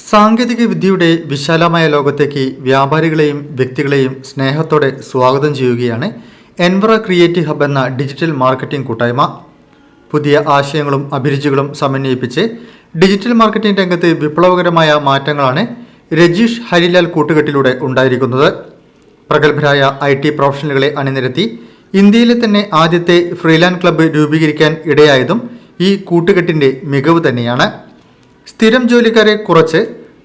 സാങ്കേതിക വിദ്യയുടെ വിശാലമായ ലോകത്തേക്ക് വ്യാപാരികളെയും വ്യക്തികളെയും സ്നേഹത്തോടെ സ്വാഗതം ചെയ്യുകയാണ് എൻവറ ക്രിയേറ്റീവ് ഹബ് എന്ന ഡിജിറ്റൽ മാർക്കറ്റിംഗ് കൂട്ടായ്മ. പുതിയ ആശയങ്ങളും അഭിരുചികളും സമന്വയിപ്പിച്ച് ഡിജിറ്റൽ മാർക്കറ്റിംഗ് രംഗത്ത് വിപ്ലവകരമായ മാറ്റങ്ങളാണ് രജീഷ് ഹരിലാൽ കൂട്ടുകെട്ടിലൂടെ ഉണ്ടായിരിക്കുന്നത്. പ്രഗത്ഭരായ IT പ്രൊഫഷണലുകളെ അണിനിരത്തി ഇന്ത്യയിലെ തന്നെ ആദ്യത്തെ ഫ്രീലാൻസ് ക്ലബ്ബ് രൂപീകരിക്കാൻ ഇടയായതും ഈ കൂട്ടുകെട്ടിൻ്റെ മികവ് തന്നെയാണ്. സ്ഥിരം ജോലിക്കാരെ കുറച്ച്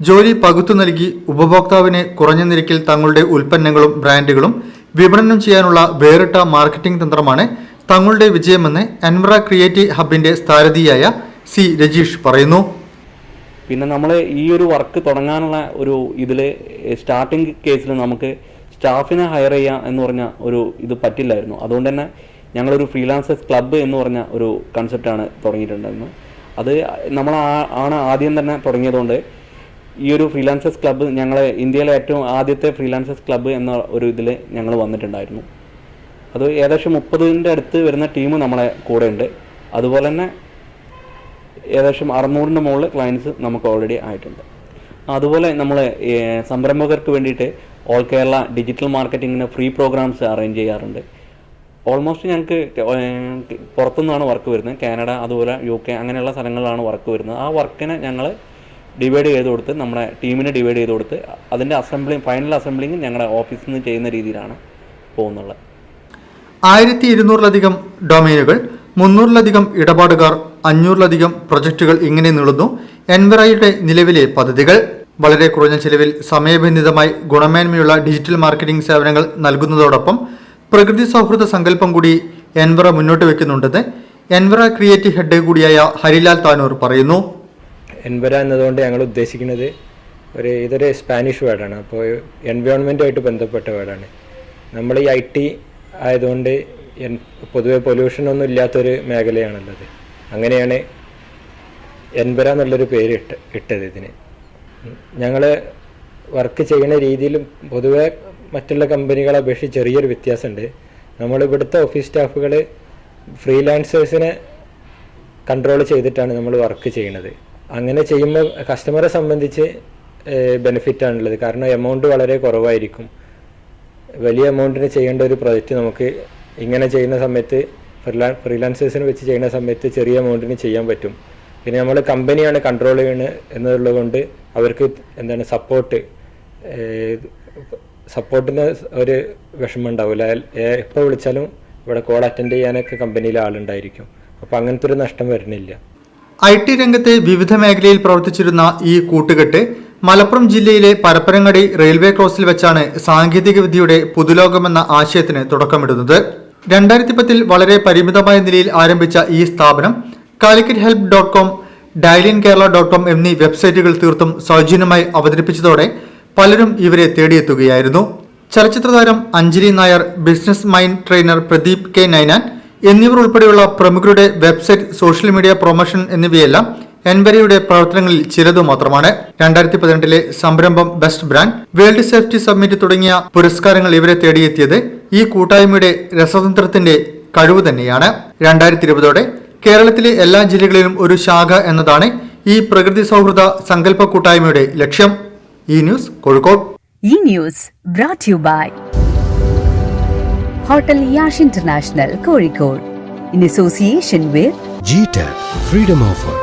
ജോലി പകുത്തു നൽകി ഉപഭോക്താവിന് കുറഞ്ഞ നിരക്കിൽ തങ്ങളുടെ ഉൽപ്പന്നങ്ങളും ബ്രാൻഡുകളും വിപണനം ചെയ്യാനുള്ള വേറിട്ട മാർക്കറ്റിംഗ് തന്ത്രമാണ് തങ്ങളുടെ വിജയമെന്ന് എൻവറ ക്രിയേറ്റീവ് ഹബിന്റെ സ്ഥാരഥിയായ സി രജീഷ് പറയുന്നു. പിന്നെ നമ്മൾ ഈ ഒരു വർക്ക് തുടങ്ങാനുള്ള ഒരു ഇതിൽ സ്റ്റാർട്ടിംഗ് കേസിൽ നമുക്ക് സ്റ്റാഫിനെ ഹയർ ചെയ്യുക എന്ന് പറഞ്ഞ ഒരു ഇത് പറ്റില്ലായിരുന്നു. അതുകൊണ്ട് തന്നെ ഞങ്ങളൊരു ഫ്രീലാൻസേഴ്സ് ക്ലബ്ബ് എന്ന് പറഞ്ഞ ഒരു കൺസെപ്റ്റാണ് തുടങ്ങിയിട്ടുണ്ടായിരുന്നത്. അത് ആണ് ആദ്യം തന്നെ തുടങ്ങിയതുകൊണ്ട് ഈ ഒരു ഫ്രീലാൻസേഴ്സ് ക്ലബ്ബ് ഞങ്ങൾ ഇന്ത്യയിലെ ഏറ്റവും ആദ്യത്തെ ഫ്രീലാൻസേഴ്സ് ക്ലബ്ബ് എന്ന ഒരു ഇതിൽ ഞങ്ങൾ വന്നിട്ടുണ്ടായിരുന്നു. അത് ഏകദേശം 30ൻ്റെ അടുത്ത് വരുന്ന ടീം നമ്മളെ കൂടെ ഉണ്ട്. അതുപോലെ തന്നെ ഏകദേശം 600ൻ്റെ മുകളിൽ ക്ലയൻസ് നമുക്ക് ഓൾറെഡി ആയിട്ടുണ്ട്. അതുപോലെ നമ്മൾ സംരംഭകർക്ക് വേണ്ടിയിട്ട് ഓൾ കേരള ഡിജിറ്റൽ മാർക്കറ്റിങ്ങിന് ഫ്രീ പ്രോഗ്രാംസ് അറേഞ്ച് ചെയ്യാറുണ്ട്. ഓൾമോസ്റ്റ് ഞങ്ങൾക്ക് പുറത്തുനിന്നാണ് വർക്ക് വരുന്നത്. കാനഡ, അതുപോലെ UK അങ്ങനെയുള്ള സ്ഥലങ്ങളിലാണ് വർക്ക് വരുന്നത്. ആ വർക്കിനെ ഞങ്ങൾ ഡിവൈഡ് ചെയ്ത് കൊടുത്ത് നമ്മുടെ ടീമിനെ ഡിവൈഡ് ചെയ്ത് കൊടുത്ത് അതിൻ്റെ ഫൈനൽ അസംബ്ലിങ് ഞങ്ങളുടെ ഓഫീസിൽ നിന്ന് ചെയ്യുന്ന രീതിയിലാണ് പോകുന്നുള്ളത്. 1200-ലധികം ഡൊമൈനുകൾ, 300-ലധികം ഇടപാടുകാർ, 500-ലധികം പ്രൊജക്റ്റുകൾ ഇങ്ങനെ നീളുന്നു എൻവറയുടെ നിലവിലെ പദ്ധതികൾ. വളരെ കുറഞ്ഞ ചിലവിൽ സമയബന്ധിതമായി ഗുണമേന്മയുള്ള ഡിജിറ്റൽ മാർക്കറ്റിംഗ് സേവനങ്ങൾ നൽകുന്നതോടൊപ്പം പ്രകൃതി സൗഹൃദ സങ്കല്പം കൂടി എൻവറ മുന്നോട്ട് വെക്കുന്നുണ്ടെന്ന് എൻവറ ക്രിയേറ്റീവ് ഹെഡ് കൂടിയായ ഹരിലാൽ താനൂർ പറയുന്നു. എൻവറ എന്നതുകൊണ്ട് ഞങ്ങൾ ഉദ്ദേശിക്കുന്നത് ഇതൊരു സ്പാനിഷ് വേർഡാണ്. അപ്പോൾ എൻവയോൺമെൻറ്റുമായിട്ട് ബന്ധപ്പെട്ട വേർഡാണ്. നമ്മൾ ഈ IT ആയതുകൊണ്ട് പൊതുവെ പൊല്യൂഷനൊന്നും ഇല്ലാത്തൊരു മേഖലയാണുള്ളത്. അങ്ങനെയാണ് എൻവറ എന്നുള്ളൊരു പേര് ഇട്ടത് ഇതിന്. ഞങ്ങൾ വർക്ക് ചെയ്യുന്ന രീതിയിലും പൊതുവെ മറ്റുള്ള കമ്പനികളെ അപേക്ഷിച്ച് ചെറിയൊരു വ്യത്യാസമുണ്ട്. നമ്മളിവിടുത്തെ ഓഫീസ് സ്റ്റാഫുകൾ ഫ്രീലാൻസേഴ്സിനെ കൺട്രോൾ ചെയ്തിട്ടാണ് നമ്മൾ വർക്ക് ചെയ്യുന്നത്. അങ്ങനെ ചെയ്യുമ്പോൾ കസ്റ്റമറെ സംബന്ധിച്ച് ബെനിഫിറ്റാണുള്ളത്. കാരണം എമൗണ്ട് വളരെ കുറവായിരിക്കും. വലിയ എമൗണ്ടിന് ചെയ്യേണ്ട ഒരു പ്രൊജക്റ്റ് നമുക്ക് ഇങ്ങനെ ചെയ്യുന്ന സമയത്ത് ഫ്രീലാൻസേഴ്സിനെ വെച്ച് ചെയ്യുന്ന സമയത്ത് ചെറിയ എമൗണ്ടിന് ചെയ്യാൻ പറ്റും. പിന്നെ നമ്മൾ കമ്പനിയാണ് കൺട്രോൾ ചെയ്യുന്നത് എന്നുള്ളത് കൊണ്ട് അവർക്ക് സപ്പോർട്ടിന് ഒരു വിഷമം ഉണ്ടാവില്ല. എപ്പോൾ വിളിച്ചാലും ഇവിടെ കോൾ അറ്റൻഡ് ചെയ്യാനൊക്കെ കമ്പനിയിൽ ആളുണ്ടായിരിക്കും. അപ്പോൾ അങ്ങനത്തെ ഒരു നഷ്ടം വരുന്നില്ല. IT രംഗത്തെ വിവിധ മേഖലയിൽ പ്രവർത്തിച്ചിരുന്ന ഈ കൂട്ടുകെട്ട് മലപ്പുറം ജില്ലയിലെ പരപ്പനങ്ങാടി റെയിൽവേ ക്രോസിൽ വെച്ചാണ് സാങ്കേതിക വിദ്യയുടെ പുതുലോകമെന്ന ആശയത്തിന് തുടക്കമിടുന്നത്. 2010 വളരെ പരിമിതമായ നിലയിൽ ആരംഭിച്ച ഈ സ്ഥാപനം calicut-help.com, dialinkerala.com എന്നീ വെബ്സൈറ്റുകൾ തീർത്തും സൗജന്യമായി അവതരിപ്പിച്ചതോടെ പലരും ഇവരെ തേടിയെത്തുകയായിരുന്നു. ചലച്ചിത്ര താരം Anjali Nair, business mind trainer Pradeep K. Ninan എന്നിവർ ഉൾപ്പെടെയുള്ള പ്രമുഖരുടെ വെബ്സൈറ്റ്, സോഷ്യൽ മീഡിയ പ്രൊമോഷൻ എന്നിവയെല്ലാം എൻവറയുടെ പ്രവർത്തനങ്ങളിൽ ചിലതു മാത്രമാണ്. 2018 സംരംഭം best brand, world safety summit തുടങ്ങിയ പുരസ്കാരങ്ങൾ ഇവരെ തേടിയെത്തിയത് ഈ കൂട്ടായ്മയുടെ രസതന്ത്രത്തിന്റെ കഴിവ് തന്നെയാണ്. 2020 കേരളത്തിലെ എല്ലാ ജില്ലകളിലും ഒരു ശാഖ എന്നതാണ് ഈ പ്രകൃതി സൗഹൃദ സങ്കല്പ കൂട്ടായ്മയുടെ ലക്ഷ്യം. ഈ ന്യൂസ് കോഴിക്കോട്. ഈ news brought to you by Hotel Yash International, Kozhikode, in association with GTAC Freedom Offer.